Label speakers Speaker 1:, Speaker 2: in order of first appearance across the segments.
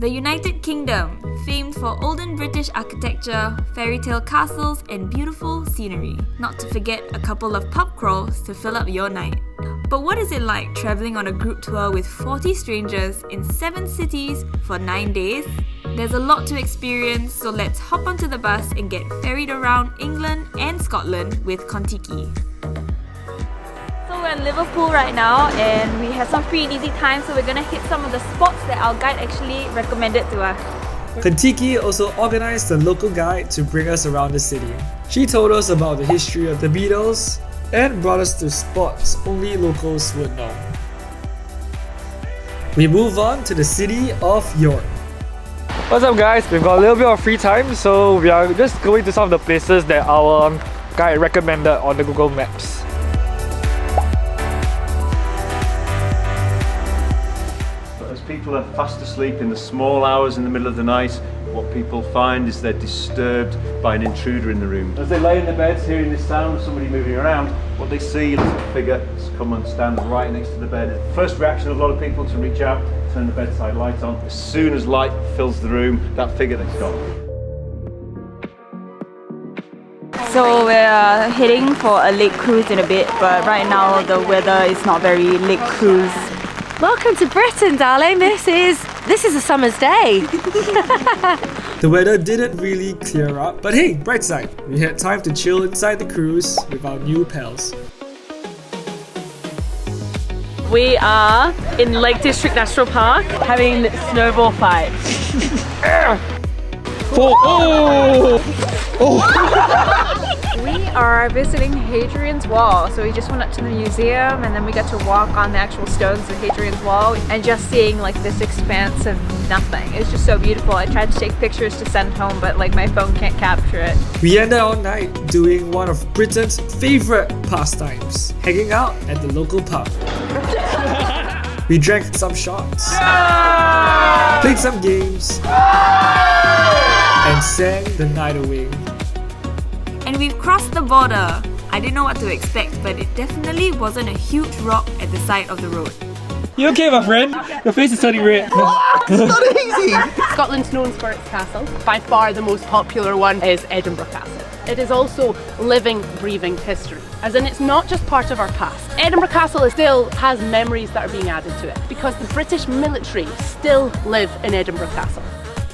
Speaker 1: The United Kingdom, famed for olden British architecture, fairy tale castles and beautiful scenery. Not to forget a couple of pub crawls to fill up your night. But what is it like travelling on a group tour with 40 strangers in 7 cities for 9 days? There's a lot to experience, so let's hop onto the bus and get ferried around England and Scotland with Contiki. So we're in Liverpool right now and we have some free and easy time, so we're gonna hit some of the spots that our guide actually recommended to us.
Speaker 2: Contiki also organised a local guide to bring us around the city. She told us about the history of the Beatles and brought us to spots only locals would know. We move on to the city of York.
Speaker 3: What's up guys, we've got a little bit of free time, so we are just going to some of the places that our guide recommended on the Google Maps.
Speaker 4: As people are fast asleep in the small hours in the middle of the night, what people find is they're disturbed by an intruder in the room. As they lay in their beds hearing this sound of somebody moving around, what they see is a figure come and stand right next to the bed. First reaction of a lot of people to reach out, turn the bedside light on. As soon as light fills the room, that figure is gone.
Speaker 1: So we're heading for a lake cruise in a bit, but right now the weather is not very lake cruise.
Speaker 5: Welcome to Britain, darling. This is a summer's day.
Speaker 2: The weather didn't really clear up, but hey, bright side, we had time to chill inside the cruise with our new pals.
Speaker 5: We are in Lake District National Park having snowball fights.
Speaker 6: We are visiting Hadrian's Wall, so we just went up to the museum and then we got to walk on the actual stones of Hadrian's Wall and just seeing like this expanse of nothing. It's just so beautiful. I tried to take pictures to send home, but like my phone can't capture it.
Speaker 2: We ended our night doing one of Britain's favourite pastimes, hanging out at the local pub. We drank some shots, played some games, and sang the night away.
Speaker 1: And we've crossed the border. I didn't know what to expect, but it definitely wasn't a huge rock at the side of the road.
Speaker 3: You okay, my friend? Your face is turning red.
Speaker 7: Scotland's known for its castles. By far the most popular one is Edinburgh Castle. It is also living, breathing history, as in it's not just part of our past. Edinburgh Castle still has memories that are being added to it because the British military still live in Edinburgh Castle.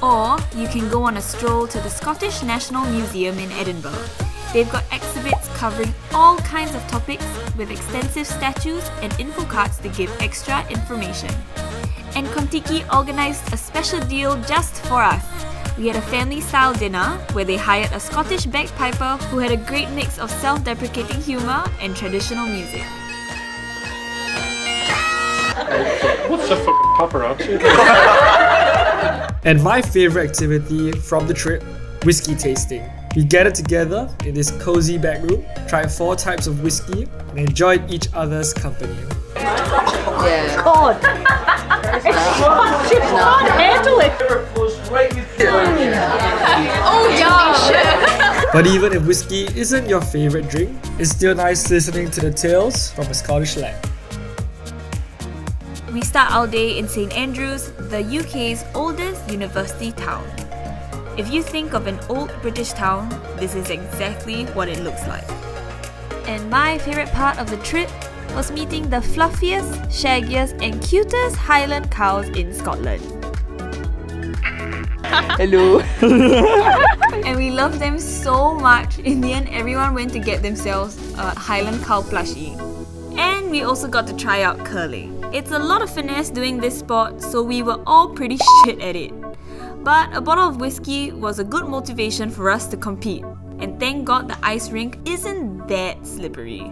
Speaker 1: Or you can go on a stroll to the Scottish National Museum in Edinburgh. They've got exhibits covering all kinds of topics with extensive statues and info cards to give extra information. And Contiki organised a special deal just for us. We had a family-style dinner where they hired a Scottish bagpiper who had a great mix of self-deprecating humour and traditional music.
Speaker 3: What's a fucking paparazzi?
Speaker 2: And my favourite activity from the trip, whisky tasting. We gathered together in this cozy back room, tried 4 types of whiskey, and enjoyed each other's company.
Speaker 6: Yeah.
Speaker 7: God! She can't handle it!
Speaker 6: Oh gosh!
Speaker 2: But even if whiskey isn't your favourite drink, it's still nice listening to the tales from a Scottish lad.
Speaker 1: We start our day in St Andrews, the UK's oldest university town. If you think of an old British town, this is exactly what it looks like. And my favourite part of the trip was meeting the fluffiest, shaggiest and cutest Highland cows in Scotland.
Speaker 7: Hello!
Speaker 1: And we loved them so much, in the end everyone went to get themselves a Highland cow plushie. And we also got to try out curling. It's a lot of finesse doing this sport, so we were all pretty shit at it. But a bottle of whiskey was a good motivation for us to compete. And thank God the ice rink isn't that slippery.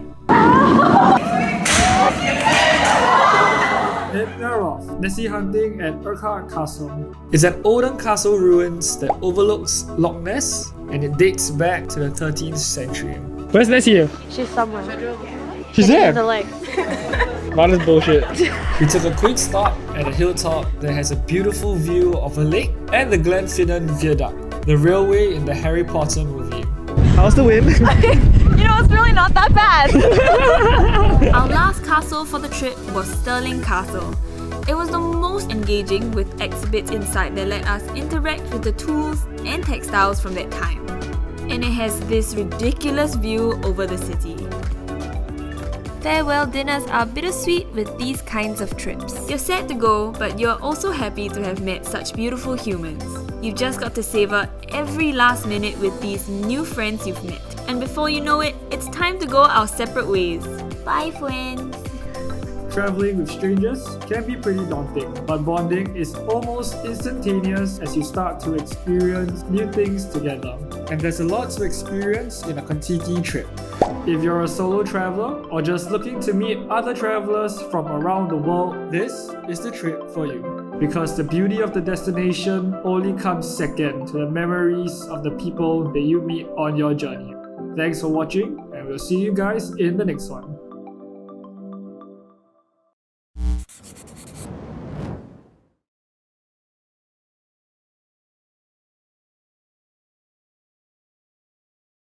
Speaker 2: Edinburgh, Nessie hunting at Urquhart Castle. It's an olden castle ruins that overlooks Loch Ness, and it dates back to the 13th century.
Speaker 3: Where's Nessie?
Speaker 5: She's somewhere.
Speaker 3: She's there?
Speaker 5: The lake.
Speaker 3: That is bullshit.
Speaker 2: We took a quick stop at a hilltop that has a beautiful view of a lake and the Glenfinnan Viaduct, the railway in the Harry Potter movie.
Speaker 3: How's the wind?
Speaker 1: You know, it's really not that bad. Our last castle for the trip was Stirling Castle. It was the most engaging, with exhibits inside that let us interact with the tools and textiles from that time. And it has this ridiculous view over the city. Farewell dinners are bittersweet with these kinds of trips. You're sad to go, but you're also happy to have met such beautiful humans. You've just got to savor every last minute with these new friends you've met. And before you know it, it's time to go our separate ways. Bye, friends!
Speaker 2: Traveling with strangers can be pretty daunting, but bonding is almost instantaneous as you start to experience new things together. And there's a lot to experience in a Contiki trip. If you're a solo traveler or just looking to meet other travelers from around the world, this is the trip for you. Because the beauty of the destination only comes second to the memories of the people that you meet on your journey. Thanks for watching, and we'll see you guys in the next one.